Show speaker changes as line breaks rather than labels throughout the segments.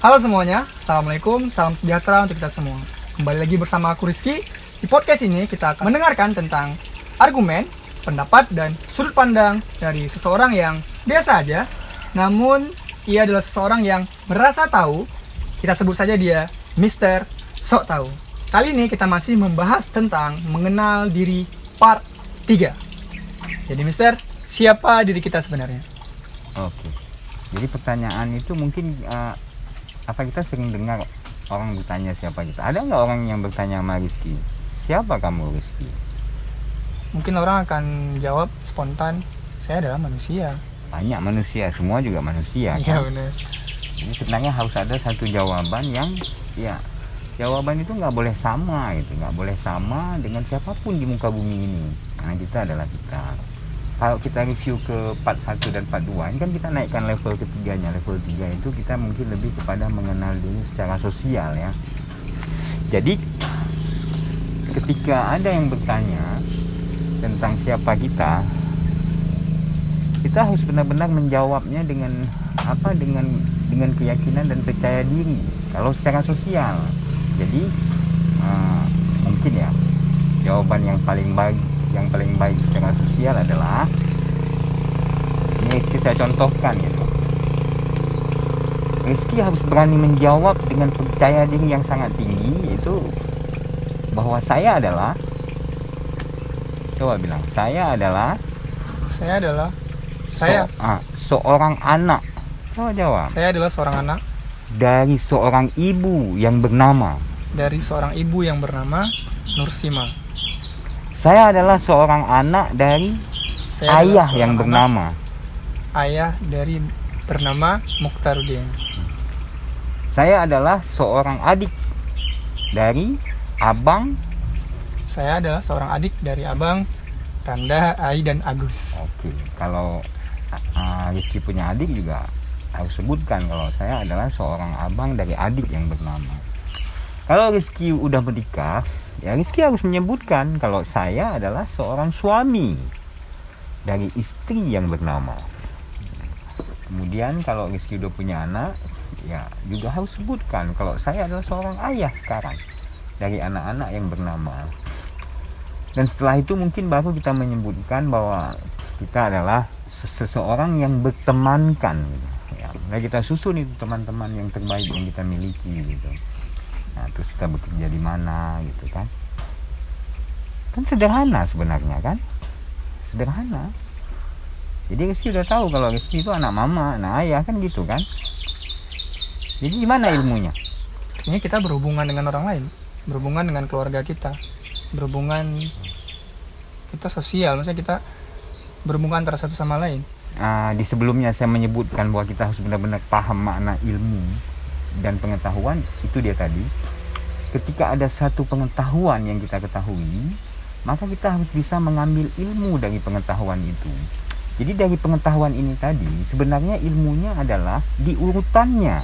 Halo semuanya, Assalamualaikum, salam sejahtera untuk kita semua. Kembali lagi bersama aku Rizky. Di podcast ini kita akan mendengarkan tentang argumen, pendapat, dan sudut pandang dari seseorang yang biasa aja, namun ia adalah seseorang yang merasa tahu. Kita sebut saja dia Mr. Sok Tahu. Kali ini kita masih membahas tentang mengenal diri part 3. Jadi Mister, siapa diri kita sebenarnya?
Oke. Jadi pertanyaan itu mungkin apa kita sering dengar orang bertanya siapa kita. Ada nggak orang yang bertanya sama Rizky, siapa kamu Rizky?
Mungkin orang akan jawab spontan, saya adalah manusia.
Banyak manusia, semua juga manusia.
Iya
Kan?
benar.
Jadi sebenarnya harus ada satu jawaban yang jawaban itu nggak boleh sama gitu, nggak boleh sama dengan siapapun di muka bumi ini. Karena kita adalah kita. Kalau kita review ke part 1 dan part 2, ini kan kita naikkan level ketiganya. Level 3 itu kita mungkin lebih kepada mengenal diri secara sosial ya. Jadi ketika ada yang bertanya tentang siapa kita harus benar-benar menjawabnya dengan keyakinan dan percaya diri kalau secara sosial. Jadi mungkin ya jawaban yang paling baik secara sosial adalah ini Rizky saya contohkan gitu. Rizky harus berani menjawab dengan percaya diri yang sangat tinggi, itu bahwa saya adalah, coba bilang, saya adalah seorang anak. Coba jawab.
Saya adalah seorang anak
Dari seorang ibu yang bernama
Nursima.
Saya adalah seorang anak dari ayah yang bernama
Mukhtaruddin.
Saya adalah seorang adik dari abang.
Saya adalah seorang adik dari abang Randa, Ai, dan Agus.
Oke, kalau Rizky punya adik juga harus sebutkan kalau saya adalah seorang abang dari adik yang bernama. Kalau Rizky udah menikah, ya Rizky harus menyebutkan kalau saya adalah seorang suami dari istri yang bernama. Kemudian kalau Rizky udah punya anak, ya juga harus sebutkan kalau saya adalah seorang ayah sekarang dari anak-anak yang bernama. Dan setelah itu mungkin baru kita menyebutkan bahwa kita adalah seseorang yang bertemankan. Ya, nah kita susun itu teman-teman yang terbaik yang kita miliki gitu. Nah, terus kita bekerja di mana gitu kan. Kan sederhana sebenarnya kan. Sederhana. Jadi Rizky udah tahu kalau Rizky itu anak mama, anak ayah kan gitu kan. Jadi gimana ilmunya?
Ini kita berhubungan dengan orang lain, berhubungan dengan keluarga kita, berhubungan kita sosial, maksudnya kita berhubungan antara satu sama lain.
Di sebelumnya saya menyebutkan bahwa kita harus benar-benar paham makna ilmu dan pengetahuan. Itu dia tadi, ketika ada satu pengetahuan yang kita ketahui, maka kita harus bisa mengambil ilmu dari pengetahuan itu. Jadi dari pengetahuan ini tadi sebenarnya ilmunya adalah di urutannya.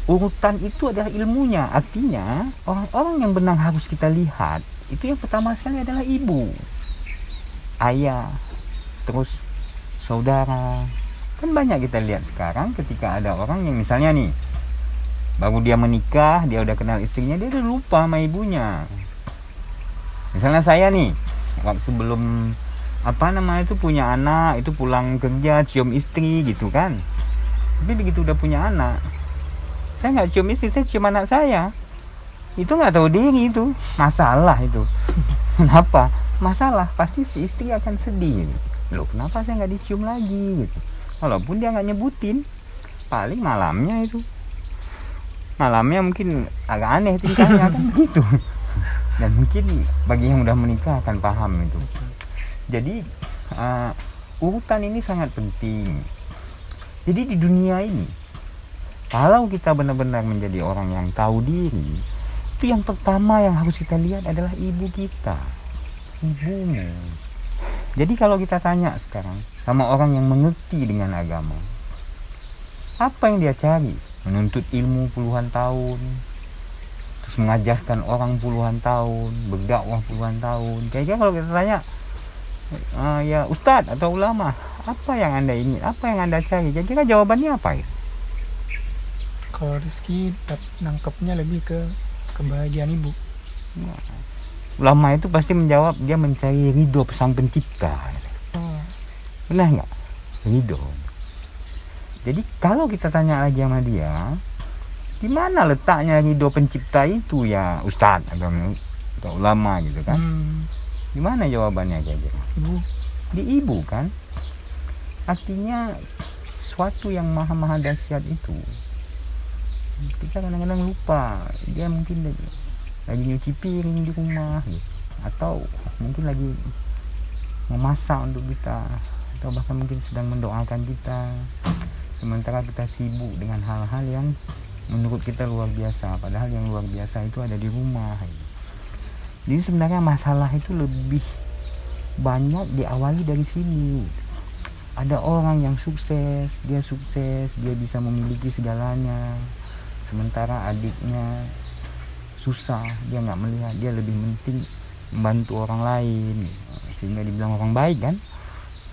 Urutan itu adalah ilmunya. Artinya orang-orang yang benar harus kita lihat itu yang pertama sekali adalah ibu, ayah, terus saudara. Kan banyak kita lihat sekarang ketika ada orang yang misalnya nih baru dia menikah, dia udah kenal istrinya, dia udah lupa sama ibunya. Misalnya saya nih, waktu belum punya anak, itu pulang kerja cium istri gitu kan. Tapi begitu udah punya anak, saya nggak cium istri, saya cium anak saya. Itu nggak tahu diri, itu masalah itu. Kenapa? Masalah, pasti si istri akan sedih. Loh, kenapa saya nggak dicium lagi gitu. Walaupun dia nggak nyebutin, paling malamnya mungkin agak aneh tingkahnya kan gitu. Dan mungkin bagi yang udah menikah akan paham itu. Jadi urutan ini sangat penting. Jadi di dunia ini, kalau kita benar-benar menjadi orang yang tahu diri, itu yang pertama yang harus kita lihat adalah ibu kita, ibumu. Jadi kalau kita tanya sekarang sama orang yang mengerti dengan agama, apa yang dia cari? Menuntut ilmu puluhan tahun, terus mengajarkan orang puluhan tahun, berdakwah puluhan tahun. Kayaknya kalau kita tanya, ya ustadz atau ulama, apa yang anda ingin, apa yang anda cari, kira-kira jawabannya apa ya?
Kalau Rizky nangkepnya lebih ke kebahagiaan ibu.
Nah, ulama itu pasti menjawab dia mencari ridho sang pencipta.
Oh,
Benar nggak? Ridho. Jadi kalau kita tanya lagi sama dia, di mana letaknya ridho pencipta itu ya Ustadz atau ulama gitu kan? Di mana jawabannya aja?
ibu.
Di ibu kan? Artinya suatu yang maha dahsyat itu kita kadang-kadang lupa, dia mungkin lagi nyuci piring di rumah gitu. Atau mungkin lagi memasak untuk kita, atau bahkan mungkin sedang mendoakan kita, sementara kita sibuk dengan hal-hal yang menurut kita luar biasa, padahal yang luar biasa itu ada di rumah gitu. Jadi sebenarnya masalah itu lebih banyak diawali dari sini. Ada orang yang sukses, dia bisa memiliki segalanya, sementara adiknya susah, dia nggak melihat, dia lebih penting membantu orang lain, sehingga dibilang orang baik kan.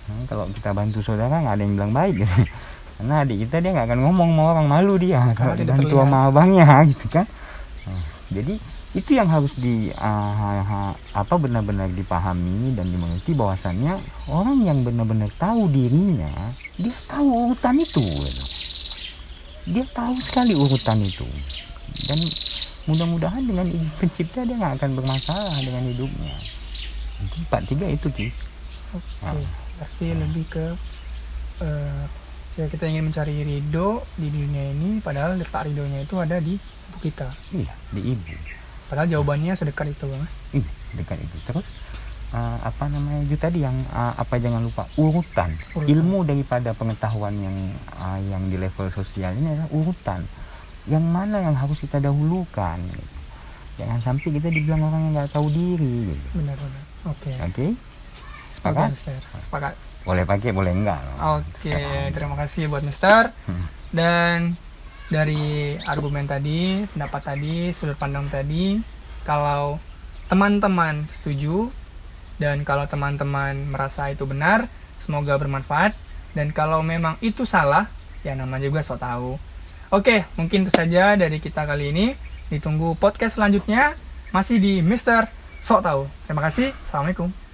Nah, kalau kita bantu saudara nggak ada yang bilang baik gitu. Karena adik kita dia nggak akan ngomong sama orang, malu dia kalau dibantu sama abangnya gitu kan. Nah, jadi itu yang harus benar-benar dipahami dan dimengerti, bahwasannya orang yang benar-benar tahu dirinya, dia tahu urutan itu gitu. Dia tahu sekali urutan itu, dan mudah-mudahan dengan pencipta dia nggak akan bermasalah dengan hidupnya. 4-3 itu Ki.
Oke, berarti lebih ke ya kita ingin mencari ridho di dunia ini, padahal letak ridhonya itu ada di ibu kita.
Iya, di ibu.
Padahal jawabannya sedekat itu bang.
Dekat itu. Terus itu tadi yang jangan lupa urutan. Ilmu daripada pengetahuan yang di level sosial ini adalah urutan. Yang mana yang harus kita dahulukan. Jangan sampai kita dibilang orang yang nggak tahu diri. Gitu.
Benar. Oke.
Sepakat?
Sepakat.
Boleh pakai, boleh enggak.
Oke, terima kasih buat Mister. Dan dari argumen tadi, pendapat tadi, sudut pandang tadi, kalau teman-teman setuju dan kalau teman-teman merasa itu benar, semoga bermanfaat. Dan kalau memang itu salah, ya namanya juga sok tahu. Oke, mungkin itu saja dari kita kali ini. Ditunggu podcast selanjutnya masih di Mister Sok Tahu. Terima kasih. Assalamualaikum.